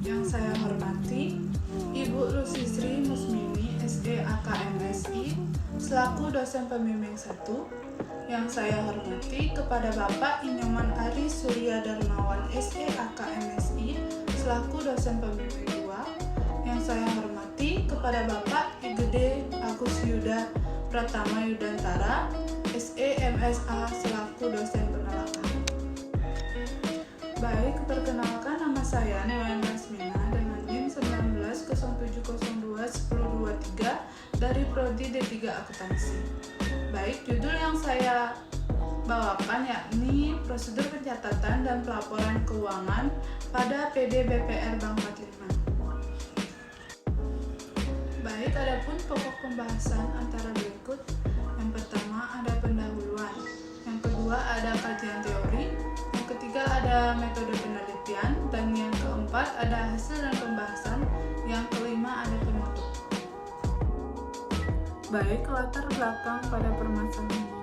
Yang saya hormati Ibu Lusisri Musmini SE AKMSI selaku dosen pembimbing 1. Yang saya hormati kepada Bapak Inyoman Ari Surya Darmawan SE AKMSI selaku dosen pembimbing 2. Yang saya hormati kepada Bapak Igede Agus Yuda Pratama Yudantara SE MSA selaku dosen penelaahan. Baik, perkenalkan nama saya Newayan Rasmina dengan NIM 1907021023 dari Prodi D3 Akuntansi. Baik, judul yang saya bawakan yakni prosedur pencatatan dan pelaporan keuangan pada PD BPR Bank 45. Baik, adapun pokok pembahasan antara berikut. Yang pertama ada pendahuluan, yang kedua ada kajian teori, yang ketiga ada metode penelitian, dan yang keempat ada hasil dan pembahasan, yang kelima ada penutup. Baik, latar belakang pada permasalahan ini.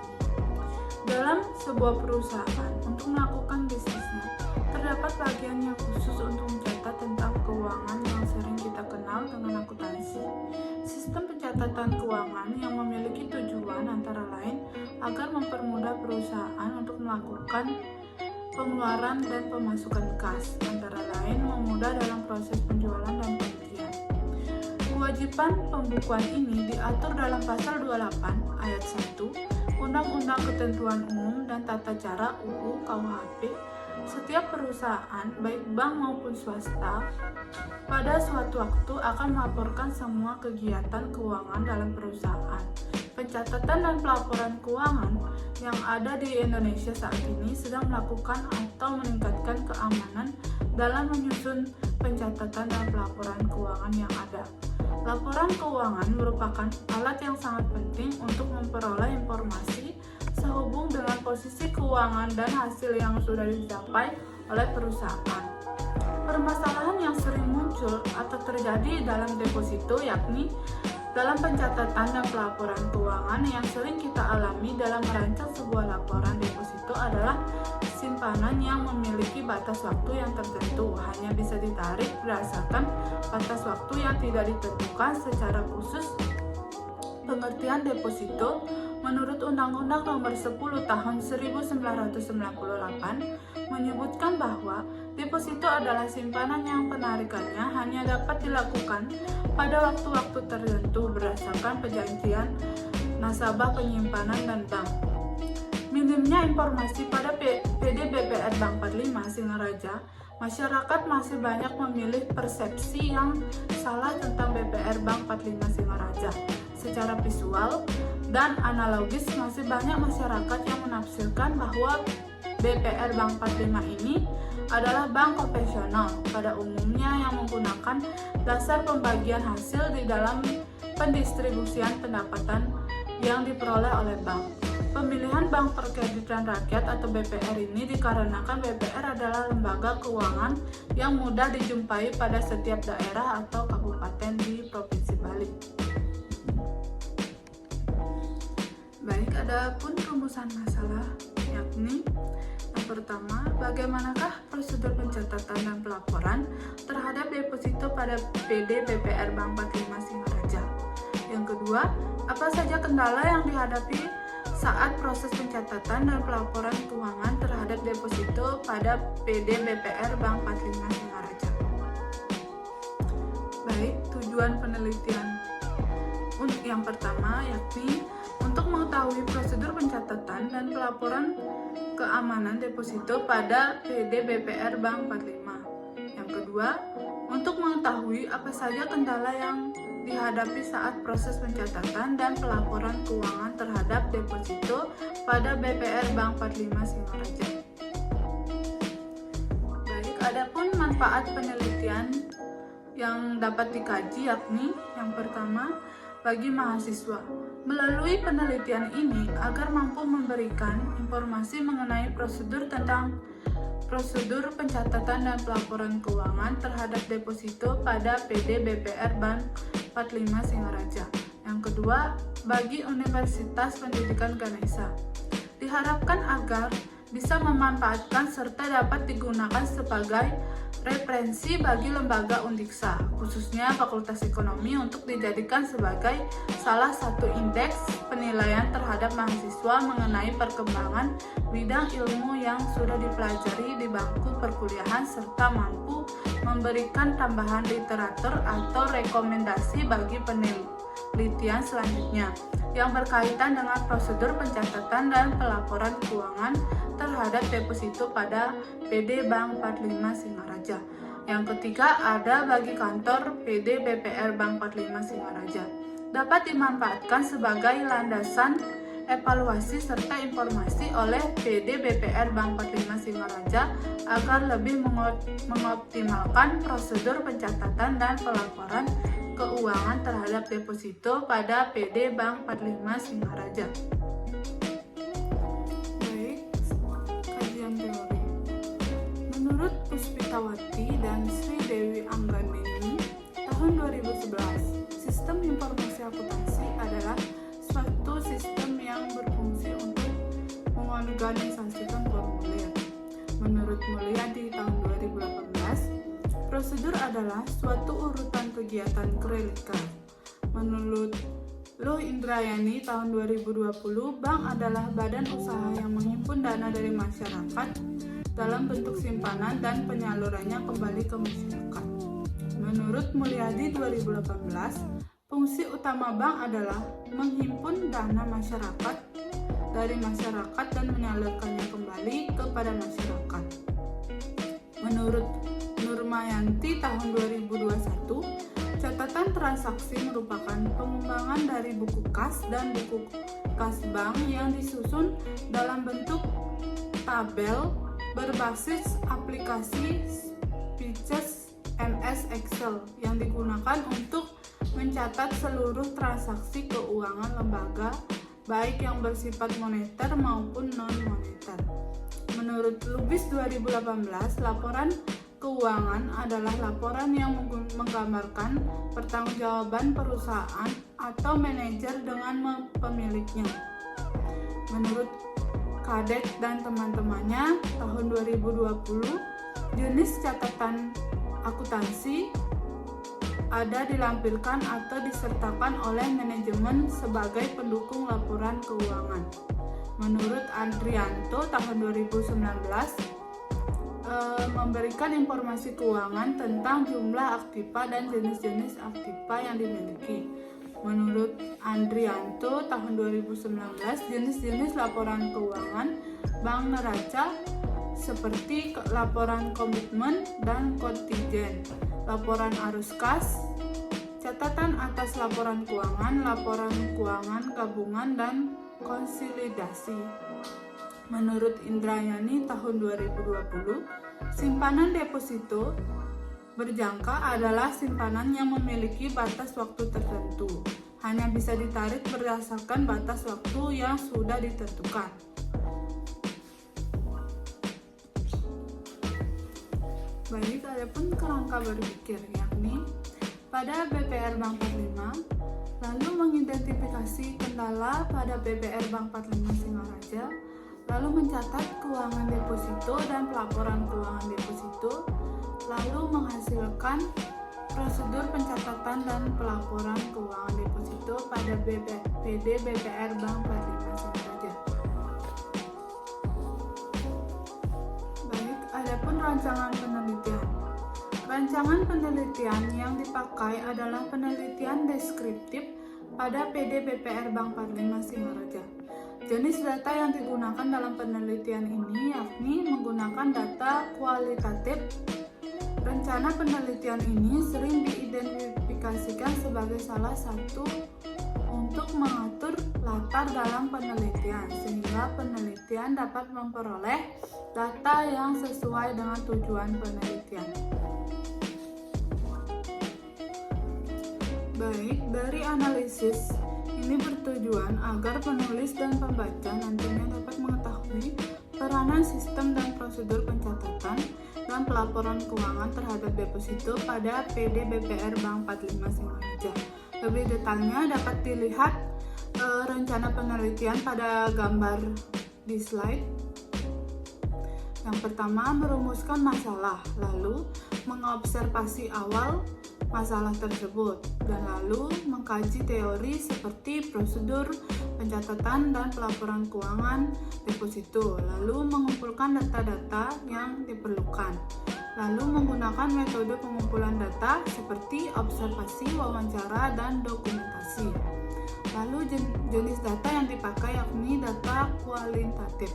Dalam sebuah perusahaan, untuk melakukan bisnisnya, terdapat bagian yang khusus untuk mencatat tentang keuangan yang sering kita kenal dengan akuntansi. Sistem pencatatan keuangan yang memiliki tujuan antara lain agar mempermudah perusahaan untuk melakukan pengeluaran dan pemasukan kas, antara lain memudah dalam proses penjualan dan pembelian. Kewajiban pembukuan ini diatur dalam pasal 28 ayat 1 Undang-Undang Ketentuan Umum dan Tata Cara UU KUHP. Setiap perusahaan, baik bank maupun swasta, pada suatu waktu akan melaporkan semua kegiatan keuangan dalam perusahaan. Pencatatan dan pelaporan keuangan yang ada di Indonesia saat ini sedang melakukan atau meningkatkan keamanan dalam menyusun pencatatan dan pelaporan keuangan yang ada. Laporan keuangan merupakan alat yang sangat penting untuk memperoleh informasi sehubung dengan posisi keuangan dan hasil yang sudah dicapai oleh perusahaan. Permasalahan yang sering muncul atau terjadi dalam deposito yakni dalam pencatatan dan pelaporan keuangan yang sering kita alami dalam merancang sebuah laporan deposito adalah simpanan yang memiliki batas waktu yang tertentu hanya bisa ditarik berdasarkan batas waktu yang tidak ditentukan secara khusus. Pengertian deposito menurut Undang-Undang Nomor 10 Tahun 1998 menyebutkan bahwa deposito adalah simpanan yang penarikannya hanya dapat dilakukan pada waktu-waktu tertentu berdasarkan perjanjian nasabah penyimpanan dan bank. Minimnya informasi pada PD BPR Bank 45 Singaraja, masyarakat masih banyak memilih persepsi yang salah tentang BPR Bank 45 Singaraja. Secara visual dan analogis masih banyak masyarakat yang menafsirkan bahwa BPR Bank 45 ini adalah bank konvensional pada umumnya yang menggunakan dasar pembagian hasil di dalam pendistribusian pendapatan yang diperoleh oleh bank. Pemilihan Bank Perkreditan Rakyat atau BPR ini dikarenakan BPR adalah lembaga keuangan yang mudah dijumpai pada setiap daerah atau kabupaten di Provinsi Bali. Baik, ada pun rumusan masalah yakni yang pertama, bagaimanakah prosedur pencatatan dan pelaporan terhadap deposito pada PD BPR Bank 45 Singaraja. Yang kedua, apa saja kendala yang dihadapi saat proses pencatatan dan pelaporan keuangan terhadap deposito pada PD BPR Bank 45 Singaraja. Baik, tujuan penelitian untuk yang pertama yakni untuk mengetahui prosedur pencatatan dan pelaporan keamanan deposito pada PD BPR Bank 45. Yang kedua, untuk mengetahui apa saja kendala yang dihadapi saat proses pencatatan dan pelaporan keuangan terhadap deposito pada BPR Bank 45 Singaraja. Baik, adapun manfaat penelitian yang dapat dikaji yakni yang pertama, bagi mahasiswa. Melalui penelitian ini agar mampu memberikan informasi mengenai prosedur pencatatan dan pelaporan keuangan terhadap deposito pada PD BPR Bank 45 Singaraja. Yang kedua, bagi Universitas Pendidikan Ganesha. Diharapkan agar bisa memanfaatkan serta dapat digunakan sebagai referensi bagi lembaga undiksa, khususnya Fakultas Ekonomi, untuk dijadikan sebagai salah satu indeks penilaian terhadap mahasiswa mengenai perkembangan bidang ilmu yang sudah dipelajari di bangku perkuliahan serta mampu memberikan tambahan literatur atau rekomendasi bagi penelitian selanjutnya yang berkaitan dengan prosedur pencatatan dan pelaporan keuangan terhadap deposito pada PD Bank 45 Singaraja. Yang ketiga, ada bagi kantor PD BPR Bank 45 Singaraja. Dapat dimanfaatkan sebagai landasan evaluasi serta informasi oleh PD BPR Bank 45 Singaraja agar lebih mengoptimalkan prosedur pencatatan dan pelaporan keuangan terhadap deposito pada PD Bank 45 Singaraja. Baik, kajian teori. Menurut Puspitawati dan Sri Dewi Angganeni, tahun 2011, sistem informasi akuntansi adalah suatu sistem yang berfungsi untuk mengorganisasikan formulir. Menurut Mulyadi tahun 2018, prosedur adalah suatu urutan kegiatan kreditkar. Menurut Luh Indrayani tahun 2020, bank adalah badan usaha yang menghimpun dana dari masyarakat dalam bentuk simpanan dan penyalurannya kembali ke masyarakat. Menurut Mulyadi 2018, fungsi utama bank adalah menghimpun dana masyarakat dari masyarakat dan menyalurkannya kembali kepada masyarakat. Menurut Nurmayanti tahun 2021, catatan transaksi merupakan pengembangan dari buku kas dan buku kas bank yang disusun dalam bentuk tabel berbasis aplikasi Speeches MS Excel yang digunakan untuk mencatat seluruh transaksi keuangan lembaga, baik yang bersifat moneter maupun non-moneter. Menurut Lubis 2018, laporan keuangan adalah laporan yang menggambarkan pertanggungjawaban perusahaan atau manajer dengan pemiliknya. Menurut Kadek dan teman-temannya, tahun 2020, jenis catatan akuntansi ada dilampirkan atau disertakan oleh manajemen sebagai pendukung laporan keuangan. Menurut Andrianto tahun 2019, memberikan informasi keuangan tentang jumlah aktiva dan jenis-jenis aktiva yang dimiliki. Menurut Andrianto tahun 2019, jenis-jenis laporan keuangan Bank Neraca seperti laporan komitmen dan kontingen, laporan arus kas, catatan atas laporan keuangan gabungan dan konsolidasi. Menurut Indrayani tahun 2020, simpanan deposito berjangka adalah simpanan yang memiliki batas waktu tertentu, hanya bisa ditarik berdasarkan batas waktu yang sudah ditentukan. Baik, adapun kerangka berpikir, yakni pada BPR Bank 45, lalu mengidentifikasi kendala pada BPR Bank 45 Singaraja, lalu mencatat keuangan deposito dan pelaporan keuangan deposito, lalu menghasilkan prosedur pencatatan dan pelaporan keuangan deposito pada PD BPR Bank 45 Singaraja. Baik, adapun rancangan penelitian. Rancangan penelitian yang dipakai adalah penelitian deskriptif pada PD BPR Bank 45 Singaraja. Jenis data yang digunakan dalam penelitian ini yakni menggunakan data kualitatif. Rencana penelitian ini sering diidentifikasikan sebagai salah satu untuk mengatur latar dalam penelitian, sehingga penelitian dapat memperoleh data yang sesuai dengan tujuan penelitian. Baik, dari analisis ini bertujuan agar penulis dan pembaca nantinya dapat mengetahui peranan sistem dan prosedur pencatatan dan pelaporan keuangan terhadap deposito pada PD BPR Bank 45 Singaraja. Lebih detailnya dapat dilihat rencana penelitian pada gambar di slide. Yang pertama, merumuskan masalah, lalu mengobservasi awal masalah tersebut, dan lalu mengkaji teori seperti prosedur pencatatan dan pelaporan keuangan deposito, lalu mengumpulkan data-data yang diperlukan, lalu menggunakan metode pengumpulan data seperti observasi, wawancara, dan dokumentasi. Lalu jenis data yang dipakai yakni data kualitatif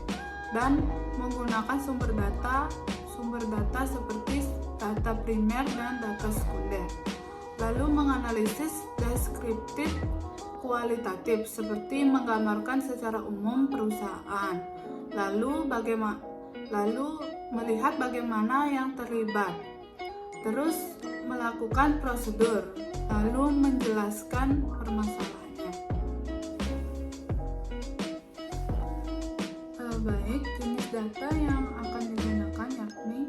dan menggunakan sumber data seperti data primer dan data sekunder. Lalu menganalisis deskriptif kualitatif seperti menggambarkan secara umum perusahaan. Lalu melihat bagaimana yang terlibat. Terus melakukan prosedur, lalu menjelaskan permasalahannya. Baik, jenis data yang akan digunakan yakni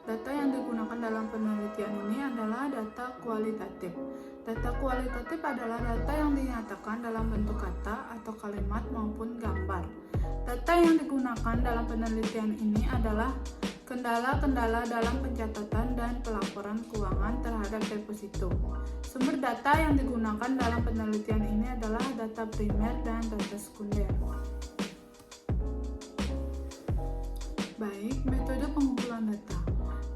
data yang digunakan dalam penelitian ini adalah data kualitatif. Data kualitatif adalah data yang dinyatakan dalam bentuk kata atau kalimat maupun gambar. Data yang digunakan dalam penelitian ini adalah kendala-kendala dalam pencatatan dan pelaporan keuangan terhadap deposito. Sumber data yang digunakan dalam penelitian ini adalah data primer dan data sekunder. Baik, metode pengumpulan data.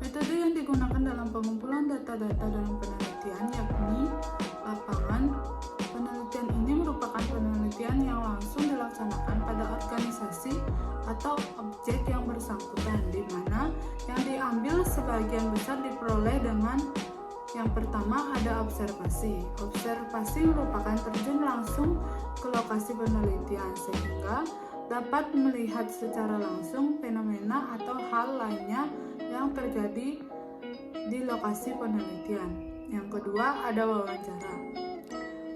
Metode yang digunakan dalam pengumpulan data-data dalam penelitian yakni lapangan. Penelitian ini merupakan penelitian yang langsung dilaksanakan pada organisasi atau objek yang bersangkutan, di mana yang diambil sebagian besar diperoleh dengan yang pertama ada observasi. Observasi merupakan terjun langsung ke lokasi penelitian sehingga dapat melihat secara langsung fenomena atau hal lainnya yang terjadi di lokasi penelitian. Yang kedua ada wawancara.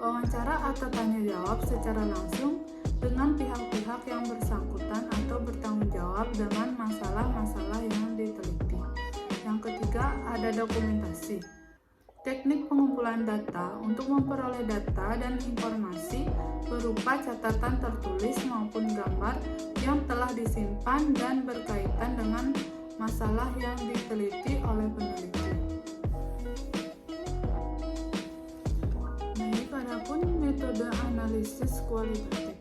Wawancara atau tanya jawab secara langsung dengan pihak-pihak yang bersangkutan atau bertanggung jawab dengan masalah-masalah yang diteliti. Yang ketiga ada dokumentasi. Teknik pengumpulan data untuk memperoleh data dan informasi berupa catatan tertulis maupun gambar yang telah disimpan dan berkaitan dengan masalah yang diteliti oleh peneliti. Baik, adapun metode analisis kualitatif.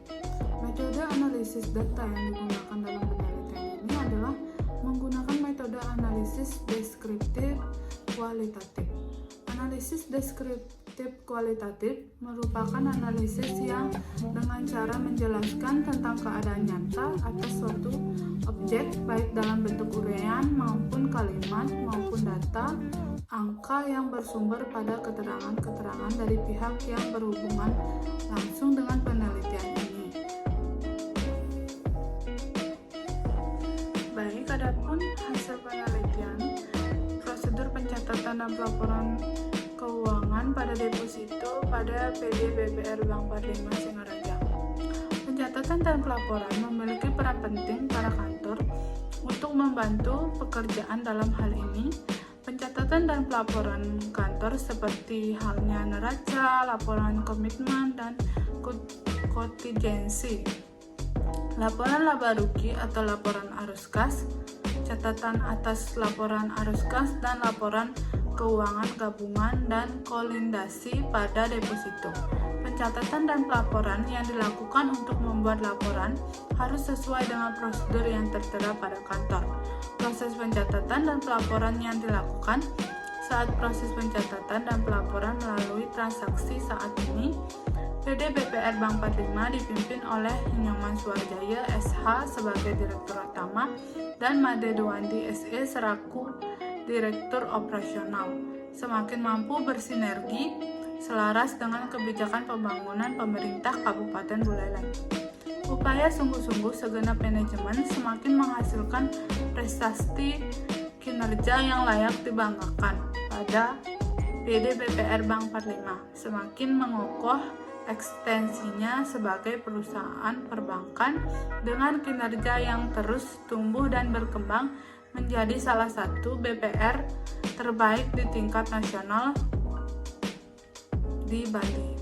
Metode analisis data yang digunakan dalam penelitian ini adalah menggunakan metode analisis deskriptif kualitatif. Analisis deskriptif kualitatif merupakan analisis yang dengan cara menjelaskan tentang keadaan nyata atas suatu objek baik dalam bentuk uraian maupun kalimat maupun data, angka yang bersumber pada keterangan-keterangan dari pihak yang berhubungan langsung dengan penelitian ini. Baik, adapun hasil penelitian, prosedur pencatatan dan pelaporan keuangan pada deposito pada PD BPR Bank 45 Singaraja. Pencatatan dan pelaporan memiliki peran penting para kantor untuk membantu pekerjaan dalam hal ini. Pencatatan dan pelaporan kantor seperti halnya neraca, laporan komitmen, dan kontingensi, laporan laba rugi atau laporan arus kas, catatan atas laporan arus kas, dan laporan keuangan gabungan dan kolindasi pada deposito. Pencatatan dan pelaporan yang dilakukan untuk membuat laporan harus sesuai dengan prosedur yang tertera pada kantor. Proses pencatatan dan pelaporan yang dilakukan saat proses pencatatan dan pelaporan melalui transaksi saat ini, PD BPR Bank 45 dipimpin oleh Nyoman Suarjaya SH sebagai Direktur Utama dan Made Dewandi SE selaku Direktur Operasional, semakin mampu bersinergi selaras dengan kebijakan pembangunan pemerintah Kabupaten Buleleng. Upaya sungguh-sungguh segenap manajemen semakin menghasilkan prestasi kinerja yang layak dibanggakan pada PD BPR Bank 45, semakin mengokoh ekstensinya sebagai perusahaan perbankan dengan kinerja yang terus tumbuh dan berkembang menjadi salah satu BPR terbaik di tingkat nasional di Bali.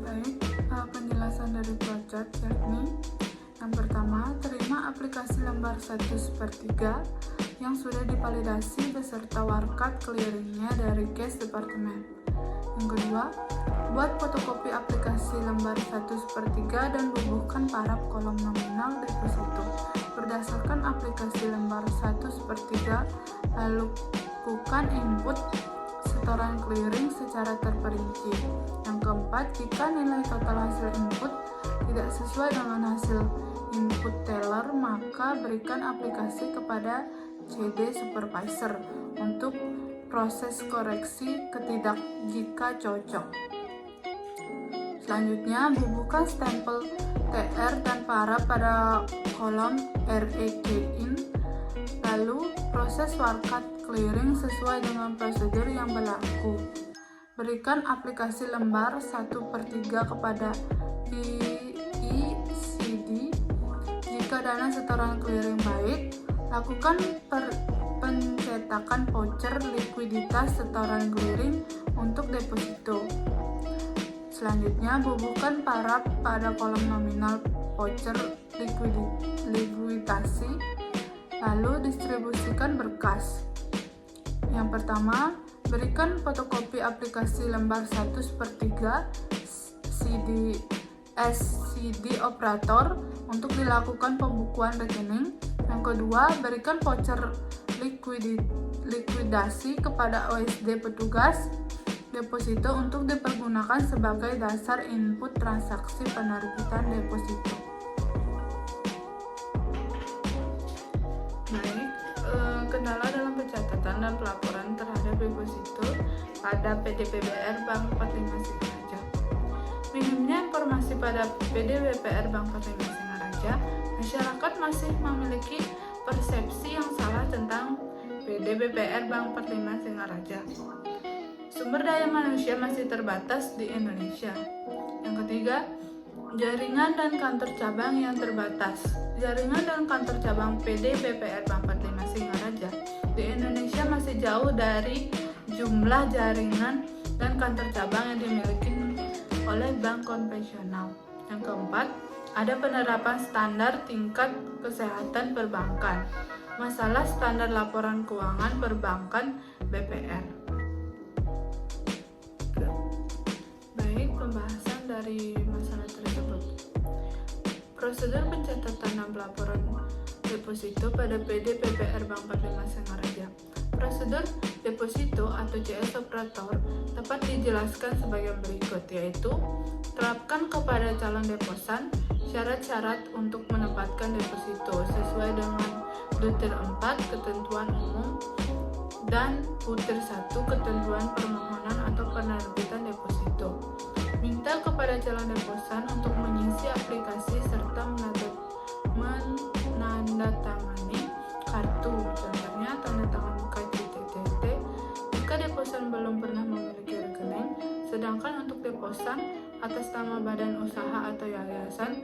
Baik, penjelasan dari flowchart, yakni yang pertama, terima aplikasi lembar 1/3 yang sudah divalidasi beserta warkat clearingnya dari Cash Department. Yang kedua, buat fotokopi aplikasi lembar 1/3 dan bubuhkan paraf kolom nominal deposito berdasarkan aplikasi lembar 1/3, lalu lakukan input setoran clearing secara terperinci. Yang keempat, jika nilai total hasil input tidak sesuai dengan hasil input teller, maka berikan aplikasi kepada CD supervisor untuk proses koreksi jika cocok. Selanjutnya, bubuhkan stempel TR dan paraf pada kolom REKIN, lalu proses warkat clearing sesuai dengan prosedur yang berlaku. Berikan aplikasi lembar 1/3 kepada ECD. Jika dana setoran clearing baik, lakukan pencetakan voucher likuiditas setoran clearing untuk deposito. Selanjutnya, bubuhkan paraf pada kolom nominal voucher likuidasi, lalu distribusikan berkas. Yang pertama, berikan fotokopi aplikasi lembar 1/3 SCD operator untuk dilakukan pembukuan rekening. Yang kedua, berikan voucher likuidasi kepada OSD petugas deposito untuk dipergunakan sebagai dasar input transaksi penerbitan deposito. Baik, kendala dalam pencatatan dan pelaporan terhadap deposito pada PDPBR Bank 45 Singaraja. Minimnya informasi pada PDWPR Bank 45 Singaraja, masyarakat masih memiliki persepsi yang salah tentang PDBPR Bank 45 Singaraja. Sumber daya manusia masih terbatas di Indonesia. Yang ketiga, jaringan dan kantor cabang yang terbatas. Jaringan dan kantor cabang PDBPR Bank 45 Singaraja di Indonesia masih jauh dari jumlah jaringan dan kantor cabang yang dimiliki oleh bank konvensional. Yang keempat, ada penerapan standar tingkat kesehatan perbankan. Masalah standar laporan keuangan perbankan BPR. Baik, pembahasan dari masalah tersebut. Prosedur pencatatan dan pelaporan deposito pada PDPBR Bank 45 Singaraja. Prosedur deposito atau CS operator dapat dijelaskan sebagai berikut, yaitu terapkan kepada calon deposan syarat-syarat untuk menempatkan deposito sesuai dengan butir 4 ketentuan umum dan butir 1 ketentuan permohonan atau penerbitan deposito. Minta kepada calon deposan untuk mengisi aplikasi serta menandatangani kartu, contohnya tanda tangan KCTT jika deposan belum pernah memiliki rekening. Sedangkan untuk deposan atas nama badan usaha atau yayasan,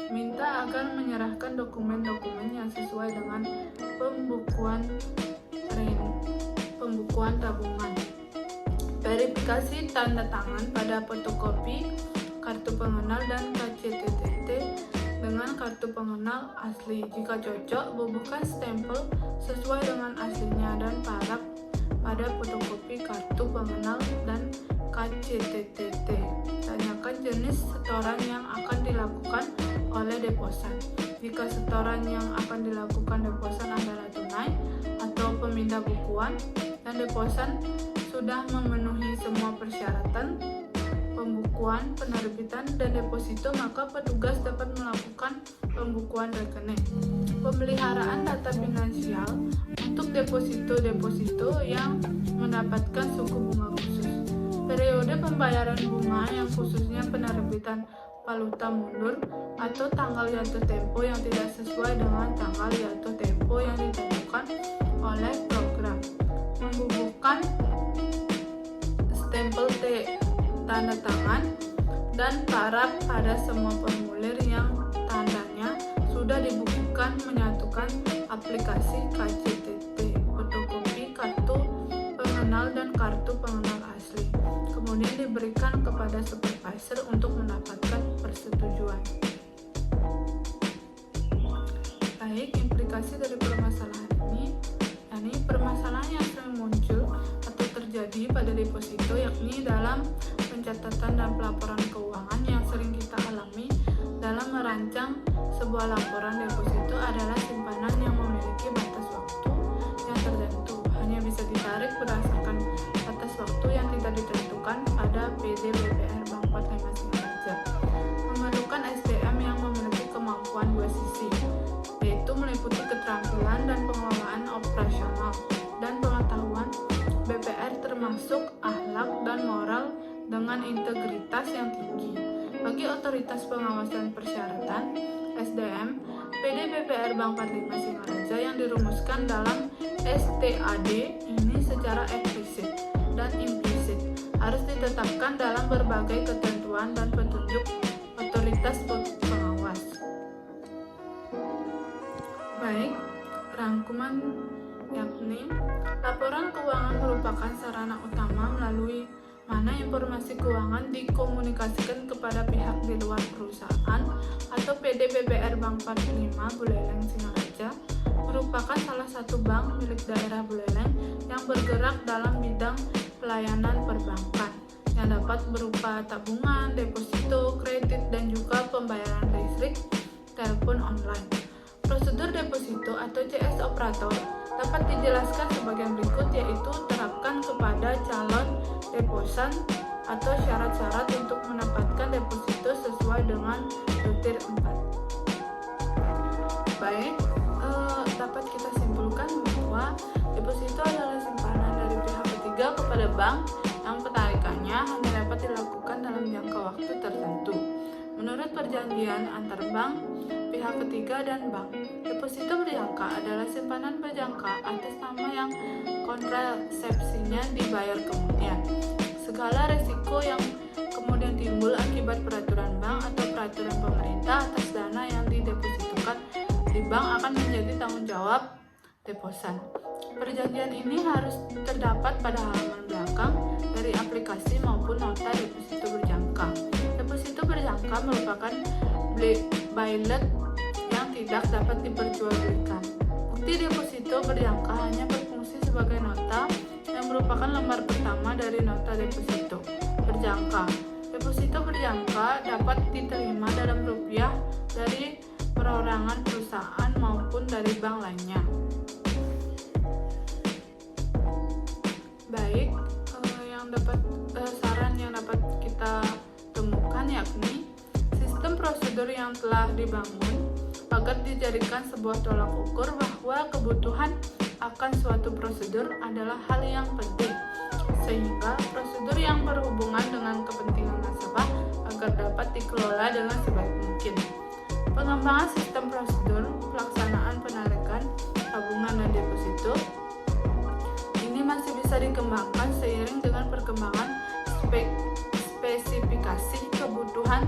minta agar menyerahkan dokumen-dokumen yang sesuai dengan pembukuan tabungan. Verifikasi tanda tangan pada fotokopi kartu pengenal dan KCTT dengan kartu pengenal asli. Jika cocok, bubuhkan stempel sesuai dengan aslinya dan paraf pada fotokopi kartu pengenal dan KCTT. Tanyakan jenis setoran yang akan dilakukan oleh deposan. Jika setoran yang akan dilakukan deposan adalah tunai atau pemindah bukuan dan deposan sudah memenuhi semua persyaratan pembukuan, penerbitan, dan deposito, maka petugas dapat melakukan pembukuan rekening. Pemeliharaan data finansial untuk deposito-deposito yang mendapatkan suku bunga khusus. Periode pembayaran bunga yang khususnya penerbitan valuta mundur atau tanggal jatuh tempo yang tidak sesuai dengan tanggal jatuh tempo yang ditentukan oleh program. Membubuhkan stempel tanda tangan dan paraf pada semua formulir yang tandanya sudah dibukukan menyatukan aplikasi KCTT, fotokopi kartu pengenal dan kartu pengenal asli. Kemudian diberikan kepada supervisor untuk mendapatkan persetujuan. terjadi pada deposito, yakni dalam pencatatan dan pelaporan keuangan yang sering kita alami dalam merancang sebuah laporan deposito adalah simpanan yang memiliki batas waktu yang tertentu, hanya bisa ditarik berdasarkan batas waktu yang tidak ditentukan pada PD BPR Bank 45 Singaraja. Memerlukan SDM yang memiliki kemampuan dua sisi, yaitu meliputi keterampilan dan pengelolaan operasional dan pengetahuan BPR termasuk akhlak dan moral dengan integritas yang tinggi. Bagi otoritas pengawasan persyaratan SDM, PD BPR Bank 45 Singaraja yang dirumuskan dalam STAD ini secara eksplisit dan implisit harus ditetapkan dalam berbagai ketentuan dan petunjuk otoritas pengawas. Baik, rangkuman yakni laporan keuangan merupakan sarana utama melalui mana informasi keuangan dikomunikasikan kepada pihak di luar perusahaan atau PD BPR Bank 45 Buleleng Singaraja merupakan salah satu bank milik daerah Buleleng yang bergerak dalam bidang pelayanan perbankan yang dapat berupa tabungan, deposito, kredit, dan juga pembayaran listrik, telepon online. Prosedur deposito atau CS operator dapat dijelaskan sebagai berikut, yaitu terapkan kepada calon deposan atau syarat-syarat untuk mendapatkan deposito sesuai dengan butir 4. Baik, dapat kita simpulkan bahwa deposito adalah simpanan dari pihak ketiga kepada bank yang penarikannya hanya dapat dilakukan dalam jangka waktu tertentu. Menurut perjanjian antar bank, pihak ketiga dan bank, deposito berjangka adalah simpanan berjangka atas nama yang kontrasepsinya dibayar kemudian. Segala resiko yang kemudian timbul akibat peraturan bank atau peraturan pemerintah atas dana yang didepositokan di bank akan menjadi tanggung jawab deposan. Perjanjian ini harus terdapat pada halaman belakang dari aplikasi maupun nota deposito berjangka. Deposito berjangka merupakan bailet yang tidak dapat diperjualbelikan. Bukti deposito berjangka hanya berfungsi sebagai nota yang merupakan lembar pertama dari nota deposito berjangka. Deposito berjangka dapat diterima dalam rupiah dari perorangan perusahaan maupun dari bank lainnya. Baik, saran yang dapat kita temukan yakni sistem prosedur yang telah dibangun agar dijadikan sebuah tolak ukur bahwa kebutuhan akan suatu prosedur adalah hal yang penting, sehingga prosedur yang berhubungan dengan kepentingan nasabah agar dapat dikelola dengan sebaik mungkin. Pengembangan sistem prosedur pelaksanaan penarikan tabungan dan deposito ini masih bisa dikembangkan seiring dengan perkembangan spesifikasi kebutuhan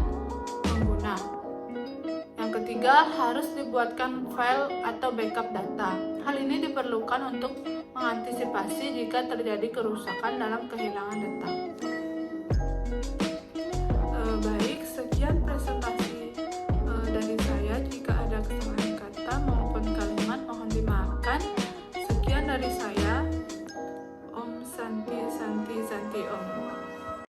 pengguna. Yang ketiga, harus dibuatkan file atau backup data. Hal ini diperlukan untuk mengantisipasi jika terjadi kerusakan dalam kehilangan data.